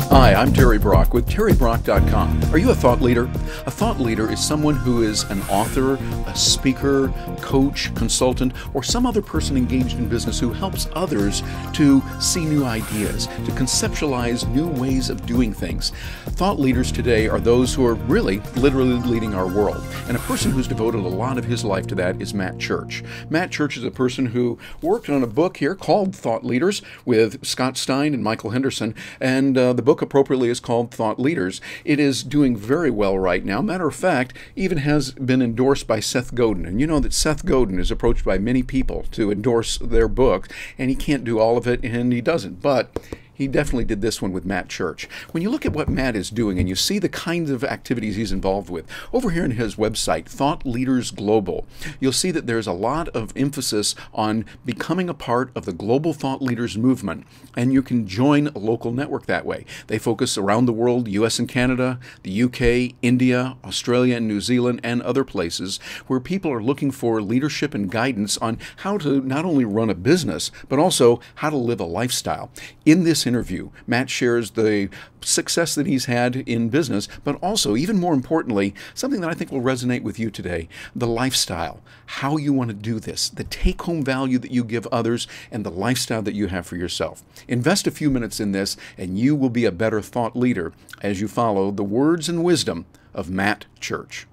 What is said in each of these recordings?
Hi, I'm Terry Brock with terrybrock.com. Are you a thought leader? A thought leader is someone who is an author, a speaker, coach, consultant, or some other person engaged in business who helps others to see new ideas, to conceptualize new ways of doing things. Thought leaders today are those who are really, literally leading our world. And a person who's devoted a lot of his life to that is Matt Church. Matt Church is a person who worked on a book here called Thought Leaders with Scott Stein and Michael Henderson, and the book appropriately is called Thought Leaders. It is doing very well right now. Matter of fact, even has been endorsed by Seth Godin. And you know that Seth Godin is approached by many people to endorse their book, and he can't do all of it, and he doesn't. But he definitely did this one with Matt Church. When you look at what Matt is doing and you see the kinds of activities he's involved with, over here on his website, Thought Leaders Global, you'll see that there's a lot of emphasis on becoming a part of the global thought leaders movement, and you can join a local network that way. They focus around the world, US and Canada, the UK, India, Australia and New Zealand, and other places where people are looking for leadership and guidance on how to not only run a business, but also how to live a lifestyle. In this interview, Matt shares the success that he's had in business, but also, even more importantly, something that I think will resonate with you today, the lifestyle, how you want to do this, the take-home value that you give others, and the lifestyle that you have for yourself. Invest a few minutes in this, and you will be a better thought leader as you follow the words and wisdom of Matt Church.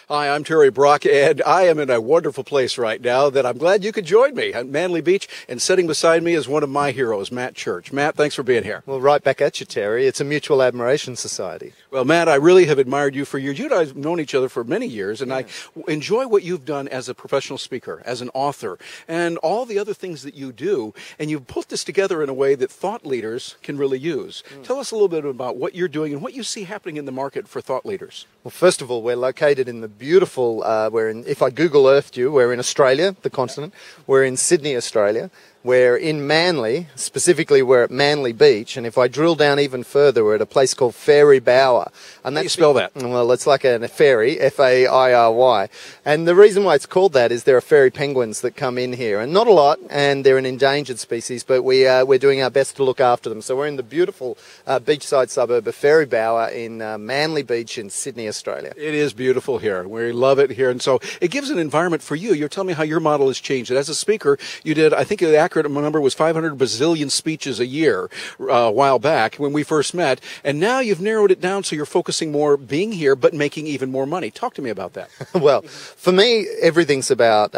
Hi, I'm Terry Brock, and I am in a wonderful place right now that I'm glad you could join me at Manly Beach, and sitting beside me is one of my heroes, Matt Church. Matt, thanks for being here. Well, right back at you, Terry. It's a mutual admiration society. Well, Matt, I really have admired you for years. You and I have known each other for many years, and I enjoy what you've done as a professional speaker, as an author, and all the other things that you do, and you've put this together in a way that thought leaders can really use. Tell us a little bit about what you're doing and what you see happening in the market for thought leaders. Well, first of all, we're located in the beautiful, if I Google Earthed you, we're in Australia, the continent. We're in Sydney, Australia. We're in Manly, specifically we're at Manly Beach, and if I drill down even further, we're at a place called Fairy Bower. And how do you spell that? Well, it's like a fairy, F-A-I-R-Y. And the reason why it's called that is there are fairy penguins that come in here, and not a lot, and they're an endangered species, but we're doing our best to look after them. So we're in the beautiful beachside suburb of Fairy Bower in Manly Beach in Sydney, Australia. It is beautiful here. We love it here, and so it gives an environment for you. You're telling me how your model has changed. As a speaker, you did, I think the accurate number was 500 bazillion speeches a year a while back when we first met, and now you've narrowed it down so you're focusing more being here but making even more money. Talk to me about that. Well, for me, everything's about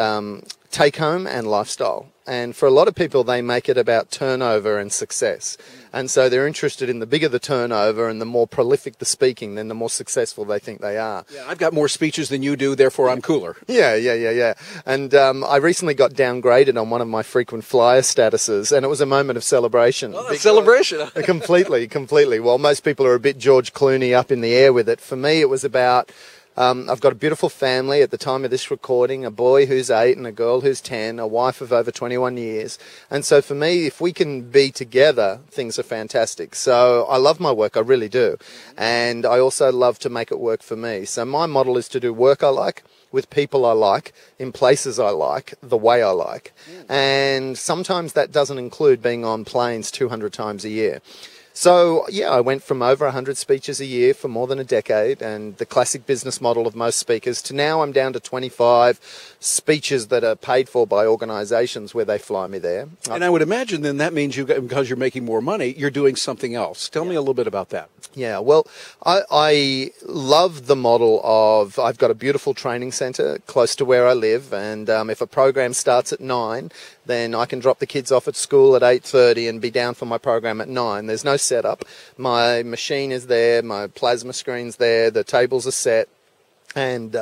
take home and lifestyle. And for a lot of people, they make it about turnover and success. And so they're interested in the bigger the turnover and the more prolific the speaking, then the more successful they think they are. Yeah, I've got more speeches than you do, therefore I'm cooler. Yeah. And I recently got downgraded on one of my frequent flyer statuses, and it was a moment of celebration. Oh, celebration. Completely. While most people are a bit George Clooney up in the air with it, for me it was about... I've got a beautiful family at the time of this recording, a boy who's 8 and a girl who's 10, a wife of over 21 years. And so for me, if we can be together, things are fantastic. So I love my work, I really do. And I also love to make it work for me. So my model is to do work I like, with people I like, in places I like, the way I like. And sometimes that doesn't include being on planes 200 times a year. So, yeah, I went from over 100 speeches a year for more than a decade, and the classic business model of most speakers, to now I'm down to 25 speeches that are paid for by organisations where they fly me there. And I would imagine then that means because you're making more money, you're doing something else. Tell me a little bit about that. Yeah, well, I love the model of, I've got a beautiful training centre close to where I live, and if a program starts at 9, then I can drop the kids off at school at 8:30 and be down for my program at 9. There's no setup. My machine is there, my plasma screen's there, the tables are set, and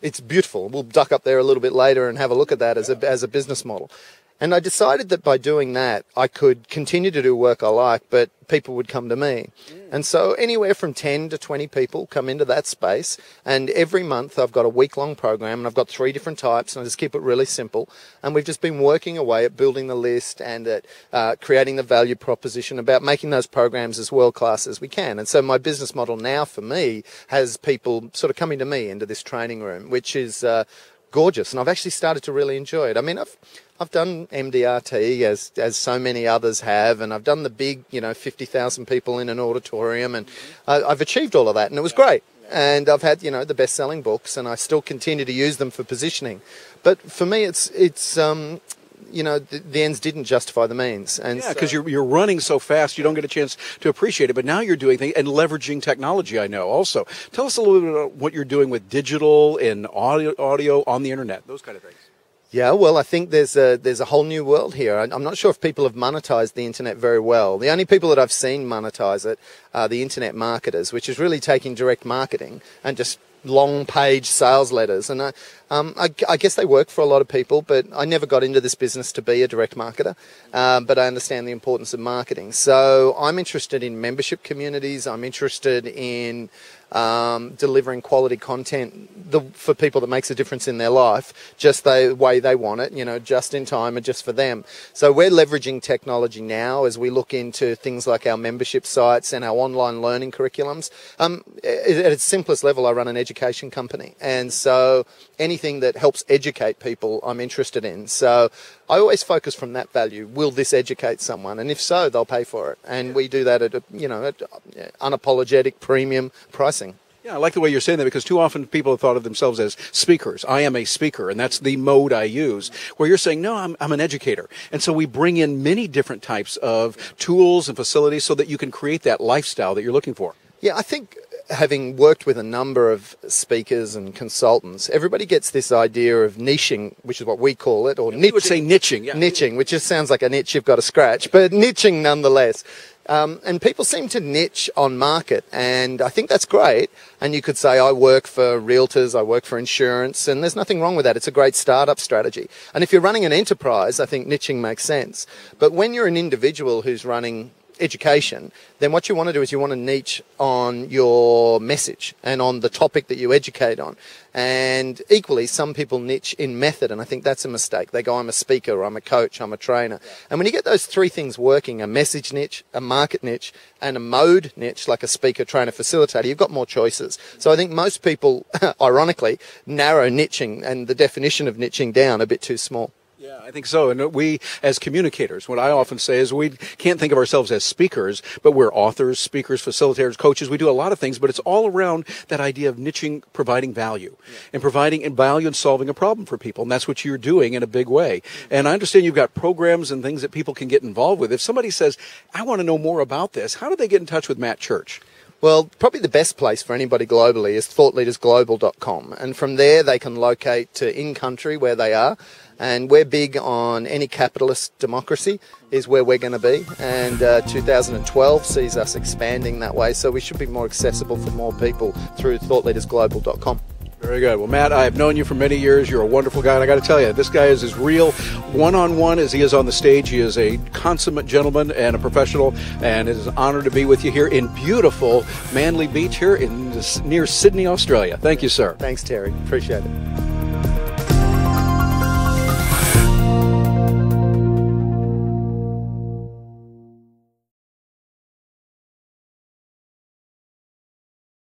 it's beautiful. We'll duck up there a little bit later and have a look at that as a business model. And I decided that by doing that, I could continue to do work I like, but people would come to me. And so anywhere from 10 to 20 people come into that space, and every month I've got a week-long program, and I've got 3 different types, and I just keep it really simple. And we've just been working away at building the list and at creating the value proposition, about making those programs as world-class as we can. And so my business model now for me has people sort of coming to me into this training room, which is gorgeous, and I've actually started to really enjoy it. I mean, I've done MDRT as so many others have, and I've done the big, 50,000 people in an auditorium, and I've achieved all of that, and it was great. And I've had, the best-selling books, and I still continue to use them for positioning. But for me, it's the ends didn't justify the means. And yeah, because you're running so fast, you don't get a chance to appreciate it. But now you're doing things and leveraging technology, I know, also. Tell us a little bit about what you're doing with digital and audio on the internet, those kind of things. Yeah, well, I think there's a whole new world here. I'm not sure if people have monetized the internet very well. The only people that I've seen monetize it are the internet marketers, which is really taking direct marketing and just long page sales letters. And I guess they work for a lot of people, but I never got into this business to be a direct marketer. But I understand the importance of marketing. So I'm interested in membership communities. I'm interested in delivering quality content for people that makes a difference in their life, just the way they want it, just in time and just for them. So we're leveraging technology now as we look into things like our membership sites and our online learning curriculums. At its simplest level, I run an education company, and so anything that helps educate people, I'm interested in. So I always focus from that value. Will this educate someone? And if so, they'll pay for it. And we do that at unapologetic premium pricing. Yeah, I like the way you're saying that, because too often people have thought of themselves as speakers. I am a speaker, and that's the mode I use. Where you're saying, no, I'm an educator. And so we bring in many different types of tools and facilities so that you can create that lifestyle that you're looking for. Yeah, I think having worked with a number of speakers and consultants, everybody gets this idea of niching, which is what we call it, or niching. We would say niching, yeah. Niching, which just sounds like a niche you've got to scratch, but niching nonetheless. And people seem to niche on market, and I think that's great. And you could say, I work for realtors, I work for insurance, and there's nothing wrong with that. It's a great startup strategy. And if you're running an enterprise, I think niching makes sense. But when you're an individual who's running education, then what you want to do is you want to niche on your message and on the topic that you educate on. And equally, some people niche in method, and I think that's a mistake. They go, I'm a speaker, I'm a coach, I'm a trainer. And when you get those three things working, a message niche, a market niche, and a mode niche, like a speaker, trainer, facilitator, you've got more choices. So I think most people, ironically, narrow niching and the definition of niching down a bit too small. Yeah, I think so. And we, as communicators, what I often say is we can't think of ourselves as speakers, but we're authors, speakers, facilitators, coaches. We do a lot of things, but it's all around that idea of niching, providing value, and providing value and solving a problem for people. And that's what you're doing in a big way. And I understand you've got programs and things that people can get involved with. If somebody says, I want to know more about this, how do they get in touch with Matt Church? Well, probably the best place for anybody globally is thoughtleadersglobal.com. And from there, they can locate to in-country where they are. And we're big on any capitalist democracy is where we're going to be. And 2012 sees us expanding that way. So we should be more accessible for more people through thoughtleadersglobal.com. Very good. Well, Matt, I've known you for many years. You're a wonderful guy. And I got to tell you, this guy is as real one-on-one as he is on the stage. He is a consummate gentleman and a professional. And it is an honor to be with you here in beautiful Manly Beach here near Sydney, Australia. Thank you, sir. Thanks, Terry. Appreciate it.